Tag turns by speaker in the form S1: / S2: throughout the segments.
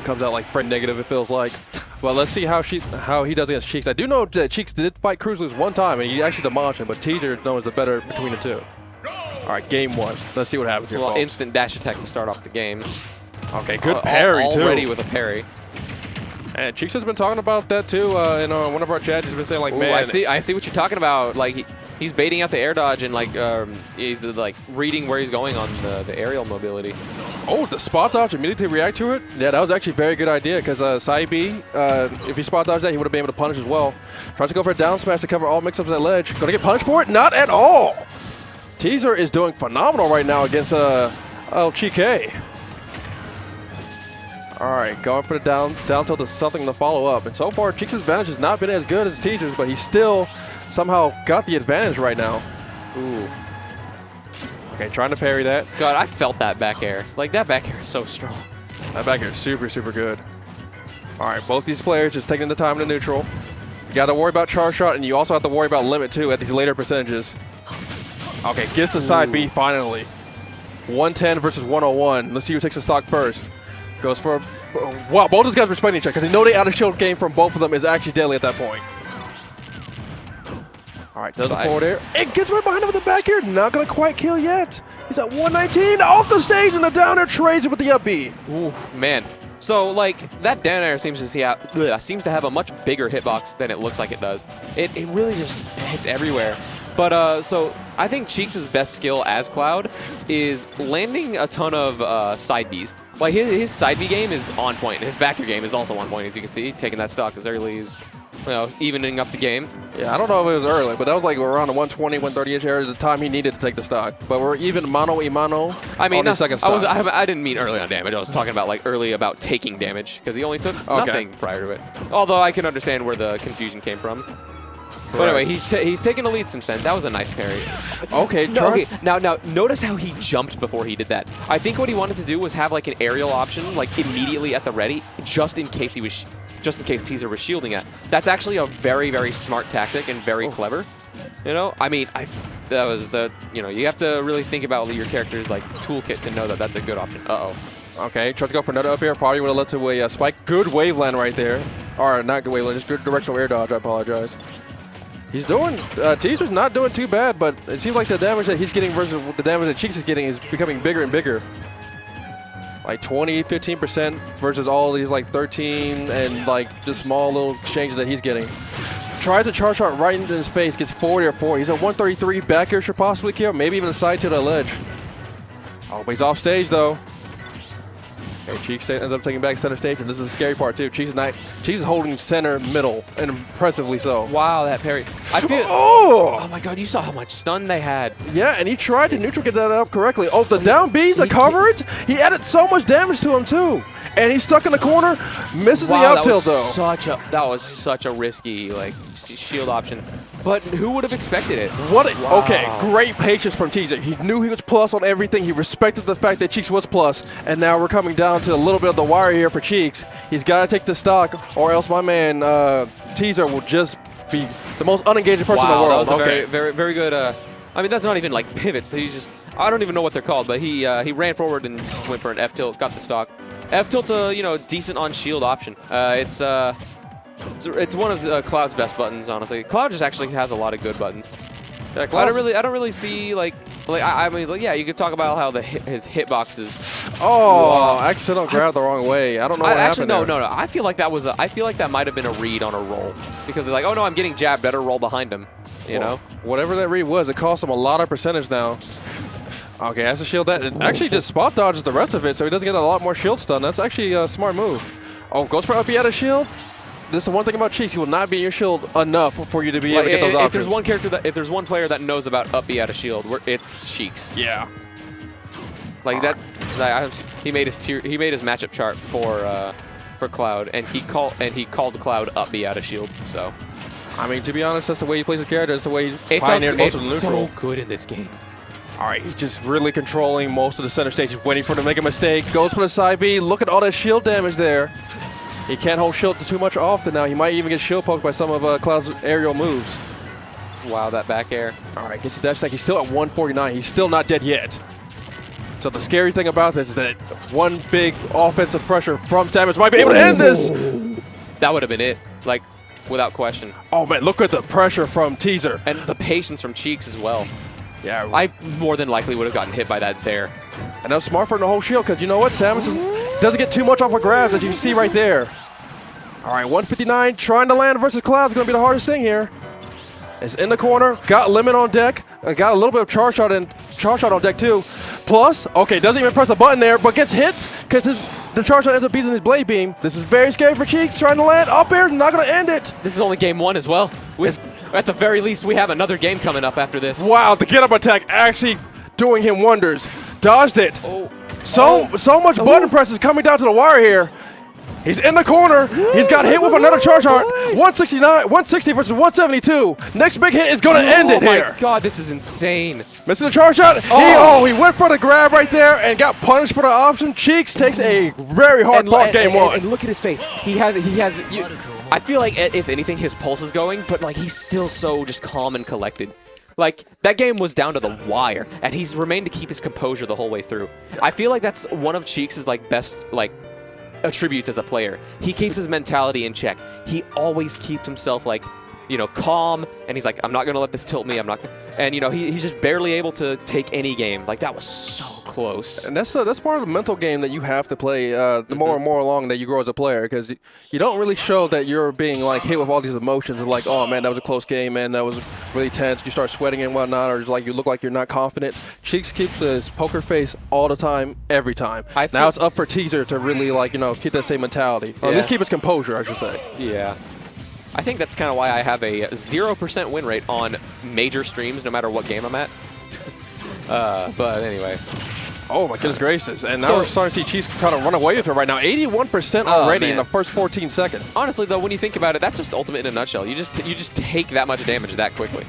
S1: comes out like friend negative, it feels like. Well, let's see how he does against Cheeks. I do know that Cheeks did fight Cruz Loose one time, and he actually demolished him, but Teaser is known as the better between the two. All right, game one. Let's see what happens here.
S2: Well, instant dash attack to start off the game.
S1: Okay, good parry, too.
S2: Already with a parry.
S1: And Cheeks has been talking about that, too, in one of our chats. He's been saying, like, man.
S2: I see what you're talking about. Like, he's baiting out the air dodge, and, like, he's, like, reading where he's going on the aerial mobility.
S1: Oh, the spot dodge immediately react to it? Yeah, that was actually a very good idea because side B, if he spot dodged that, he would have been able to punish as well. Tries to go for a down smash to cover all mix-ups on that ledge. Going to get punished for it? Not at all! Teaser is doing phenomenal right now against El Chique. All right, going for the down tilt is something to follow up. And so far, Cheeks' advantage has not been as good as Teaser's, but he still somehow got the advantage right now. Ooh. Okay, trying to parry that.
S2: God, I felt that back air. Like, that back air is so strong.
S1: That back air is super, super good. All right, both these players just taking the time to neutral. You got to worry about charge shot, and you also have to worry about limit, too, at these later percentages. Okay, gets the side B finally. 110 versus 101. Let's see who takes the stock first. Goes for wow, both those guys respecting each other because they know the out of shield game from both of them is actually deadly at that point. All right, does the forward air. It gets right behind him with the back air. Not going to quite kill yet. He's at 119 off the stage, and the down air trades it with the up B.
S2: Ooh, man. So, like, that down air seems to have a much bigger hitbox than it looks like it does. It really just hits everywhere. But, so, I think Cheeks' best skill as Cloud is landing a ton of side Bs. Like, his side B game is on point. His back air game is also on point, as you can see. Taking that stock as early as, you know, evening up the game.
S1: Yeah, I don't know if it was early, but that was like around the 120, 130-ish area the time he needed to take the stock. But we're even mano-a-mano on the second stock.
S2: I didn't mean early on damage. I was talking about, like, early about taking damage, because he only took nothing prior to it. Although I can understand where the confusion came from. But anyway, he's taken a lead since then. That was a nice parry.
S1: Okay,
S2: Now notice how he jumped before he did that. I think what he wanted to do was have like an aerial option, like immediately at the ready, just in case Teaser was shielding it. That's actually a very, very smart tactic and very clever. You know, I mean, that was you have to really think about your character's like toolkit to know that that's a good option.
S1: Okay, tries to go for another up air. Probably would have led to a spike. Good wave land right there. Or not good wave land, just good directional air dodge. I apologize. He's doing, Teaser's not doing too bad, but it seems like the damage that he's getting versus the damage that Cheeks is getting is becoming bigger and bigger. Like 20, 15% versus all these like 13 and like just small little changes that he's getting. Tries to charge shot right into his face, gets 40 or 4. He's at 133, back air should possibly kill, maybe even a side to the ledge. Oh, but he's off stage though. Okay, Cheeks ends up taking back center stage, and this is the scary part too. Cheeks is holding center middle, and impressively so.
S2: Wow, that parry. I feel.
S1: Oh
S2: my God, you saw how much stun they had.
S1: Yeah, and he tried to neutral get that up correctly. Oh, the down B's, the coverage. He added so much damage to him too, and he's stuck in the corner. Misses the up tilt though.
S2: That was such a risky like shield option. But who would have expected it?
S1: Okay, great patience from Teaser. He knew he was plus on everything. He respected the fact that Cheeks was plus, and now we're coming down to a little bit of the wire here for Cheeks. He's got to take the stock, or else my man Teaser will just be the most unengaged person in the world.
S2: That was a very, very, very good. I mean, that's not even like pivots. He's just, I don't even know what they're called, but he ran forward and went for an F tilt, got the stock. F tilt's a decent on shield option. It's one of Cloud's best buttons, honestly. Cloud just actually has a lot of good buttons. Yeah, I don't really see I mean, yeah, you could talk about how his hitbox is.
S1: Oh, accidental grab the wrong way. I don't know what happened.
S2: No. I feel like that might have been a read on a roll because they're like, oh no, I'm getting jabbed. Better roll behind him. You know,
S1: whatever that read was, it cost him a lot of percentage now. Okay, has to shield that. It actually just spot dodges the rest of it, so he doesn't get a lot more shield stun. That's actually a smart move. Oh, goes for up B out of shield. This is the one thing about Cheeks. He will not be in your shield enough for you to be able to get those options.
S2: If there's one player that knows about up B out of shield, it's Cheeks.
S1: Yeah.
S2: Like that. He made his matchup chart for Cloud, and he called Cloud up B out of shield. So.
S1: I mean, to be honest, that's the way he plays his character. That's the way he's pioneered most of the neutral.
S2: It's so good in this game.
S1: All right, he's just really controlling most of the center stage. He's waiting for him to make a mistake. Goes for the side B. Look at all that shield damage there. He can't hold shield too much often now. He might even get shield poked by some of Cloud's aerial moves.
S2: Wow, that back air.
S1: All right, gets the dash attack. He's still at 149. He's still not dead yet. So the scary thing about this is that one big offensive pressure from Samus might be able to end this.
S2: That would have been it, like, without question.
S1: Oh, man, look at the pressure from Teaser.
S2: And the patience from Cheeks as well.
S1: Yeah.
S2: I more than likely would have gotten hit by that Zaire.
S1: And that was smart for the whole shield because you know what? Samus doesn't get too much off of grabs as you see right there. All right, 159 trying to land versus Cloud is going to be the hardest thing here. It's in the corner, got limit on deck, got a little bit of charge shot on deck too. Plus, okay, doesn't even press a button there, but gets hit because the charge shot ends up beating his blade beam. This is very scary for Cheeks, trying to land up air, not going to end it.
S2: This is only game 1 as well. At the very least, we have another game coming up after this.
S1: Wow, the get up attack actually doing him wonders. Dodged it.
S2: Oh.
S1: So much button presses coming down to the wire here. He's in the corner. He's got hit with another charge heart. 160 versus 172. Next big hit is going to end it here.
S2: Oh my God, this is insane.
S1: Missing the charge shot. He went for the grab right there and got punished for the option. Cheeks takes a very hard fought game 1.
S2: And look at his face. I feel like if anything, his pulse is going, but like he's still so just calm and collected. Like, that game was down to the wire, and he's remained to keep his composure the whole way through. I feel like that's one of Cheeks' like best like attributes as a player. He keeps his mentality in check. He always keeps himself like, you know, calm, and he's like, I'm not gonna let this tilt me. I'm not gonna, and you know, he's just barely able to take any game. Like, that was so close.
S1: And that's part of the mental game that you have to play the more and more along that you grow as a player, because you don't really show that you're being like hit with all these emotions of like, oh man, that was a close game, man, that was really tense. You start sweating and whatnot, or just like you look like you're not confident. Cheeks keeps his poker face all the time, every time. Now it's up for Teaser to really like, you know, keep that same mentality, or at least keep his composure, I should say.
S2: Yeah. I think that's kind of why I have a 0% win rate on major streams, no matter what game I'm at. But anyway.
S1: Oh my goodness gracious. And now we're starting to see Cheeks kind of run away with it right now. 81% already in the first 14 seconds.
S2: Honestly, though, when you think about it, that's just Ultimate in a nutshell. You just take that much damage that quickly.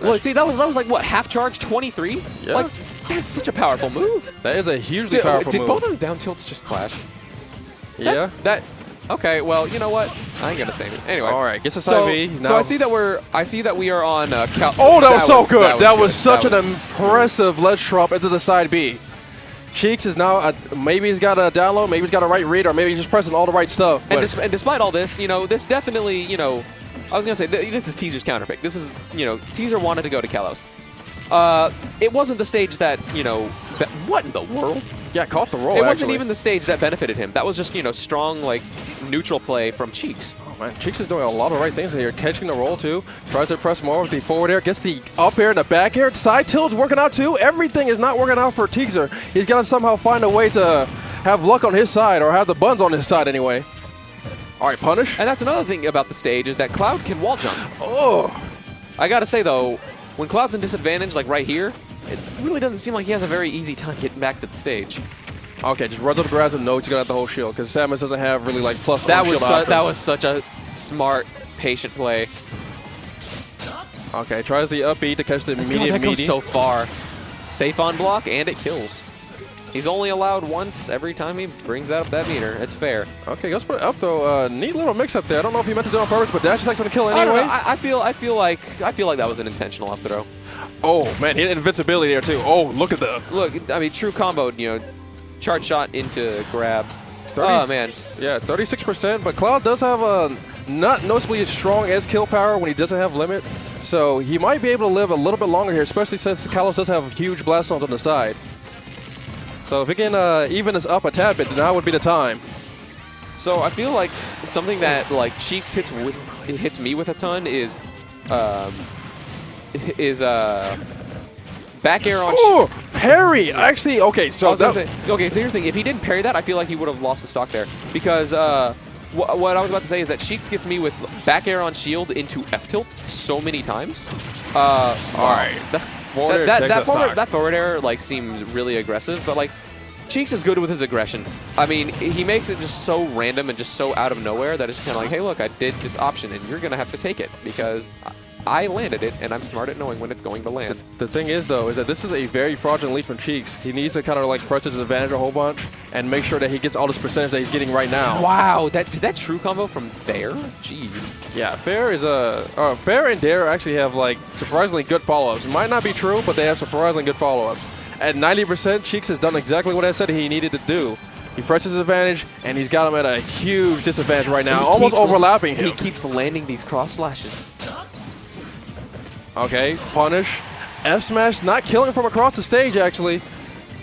S2: Well, see, that was like, what, half charge 23?
S1: Yeah.
S2: Like, that's such a powerful move.
S1: That is a hugely powerful move.
S2: Did both of the down tilts just clash?
S1: Yeah.
S2: Okay, well, you know what? I ain't gonna say anything. Anyway.
S1: All right, gets a side B.
S2: So I see that we are on
S1: Oh, that was so good. That was such an impressive ledge drop into the side B. Cheeks is now, maybe he's got a download, maybe he's got a right read, or maybe he's just pressing all the right stuff.
S2: And despite all this, you know, this definitely, you know, I was gonna say, this is Teaser's counterpick. This is, you know, Teaser wanted to go to Kalos. It wasn't the stage that, you know, what in the world?
S1: Yeah, caught the roll,
S2: It wasn't even the stage that benefited him. That was just, you know, strong, like, neutral play from Cheeks.
S1: Oh, man, Cheeks is doing a lot of right things here. Catching the roll, too. Tries to press more with the forward air. Gets the up air and the back air. Side tilt's working out, too. Everything is not working out for Teaser. He's got to somehow find a way to have luck on his side, or have the buns on his side anyway. All right, punish.
S2: And that's another thing about the stage is that Cloud can wall jump.
S1: Oh.
S2: I got to say, though, when Cloud's in disadvantage, like right here, it really doesn't seem like he has a very easy time getting back to the stage.
S1: Okay, just runs up the grabs and knows he's gonna have the whole shield because Samus doesn't have really like plus.
S2: That was such a smart, patient play.
S1: Okay, tries the up B to catch the immediate
S2: that goes so far. Safe on block and it kills. He's only allowed once every time he brings up that meter. It's fair.
S1: Okay, let's put it up though. Neat little mix up there. I don't know if he meant to do it on purpose, but Dash is gonna kill anyway.
S2: I don't know. I feel like that was an intentional up throw.
S1: Oh man, he had invincibility there too. Oh, look at the
S2: I mean, true combo. You know, charge shot into grab. Oh man.
S1: Yeah, 36%. But Cloud does have a not noticeably as strong as kill power when he doesn't have limit, so he might be able to live a little bit longer here, especially since Kalos does have huge blast zones on the side. So if he can even this up a tad bit, then now would be the time.
S2: So I feel like something that like Cheeks hits me with a ton is back air on.
S1: Oh, parry! Actually, okay. So
S2: so here's the thing: if he didn't parry that, I feel like he would have lost the stock there because what I was about to say is that Cheeks gets me with back air on shield into F tilt so many times.
S1: All right.
S2: That forward air like seemed really aggressive, but like Cheeks is good with his aggression. I mean, he makes it just so random and just so out of nowhere that it's kind of like, hey, look, I did this option, and you're gonna have to take it because I landed it, and I'm smart at knowing when it's going to land.
S1: The thing is, though, is that this is a very fraudulent lead from Cheeks. He needs to kind of like press his advantage a whole bunch and make sure that he gets all this percentage that he's getting right now.
S2: Wow, did that true combo from there? Jeez.
S1: Yeah, Fair is Fair and Dare actually have like surprisingly good follow-ups. It might not be true, but they have surprisingly good follow-ups. At 90%, Cheeks has done exactly what I said he needed to do. He presses his advantage, and he's got him at a huge disadvantage right now, almost overlapping him.
S2: He keeps landing these cross slashes.
S1: Okay, punish. F smash, not killing from across the stage, actually.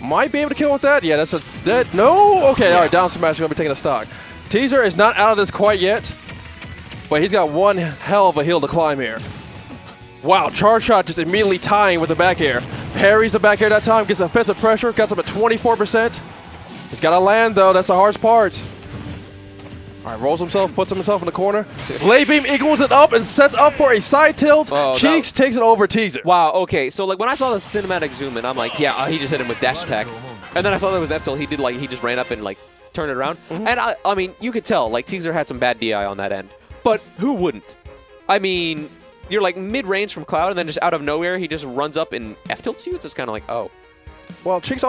S1: Might be able to kill with that. Yeah, that's a dead. No! Okay, all right, down smash is going to be taking a stock. Teaser is not out of this quite yet, but he's got one hell of a hill to climb here. Wow, charge shot just immediately tying with the back air. Parries the back air that time, gets offensive pressure, got him at 24%. He's got to land, though. That's the hardest part. All right, rolls himself, puts himself in the corner. Blade Beam equals it up and sets up for a side tilt. Cheeks takes it over Teaser.
S2: Wow, okay. So, like, when I saw the cinematic zoom in, I'm like, yeah, he just hit him with dash attack. And then I saw that was F tilt. He did, like, he just ran up and, like, turned it around. And, I mean, you could tell, like, Teaser had some bad DI on that end. But who wouldn't? I mean, you're, like, mid-range from Cloud, and then just out of nowhere, he just runs up and F tilts you. It's just kind of like, oh.
S1: Well, Cheeks also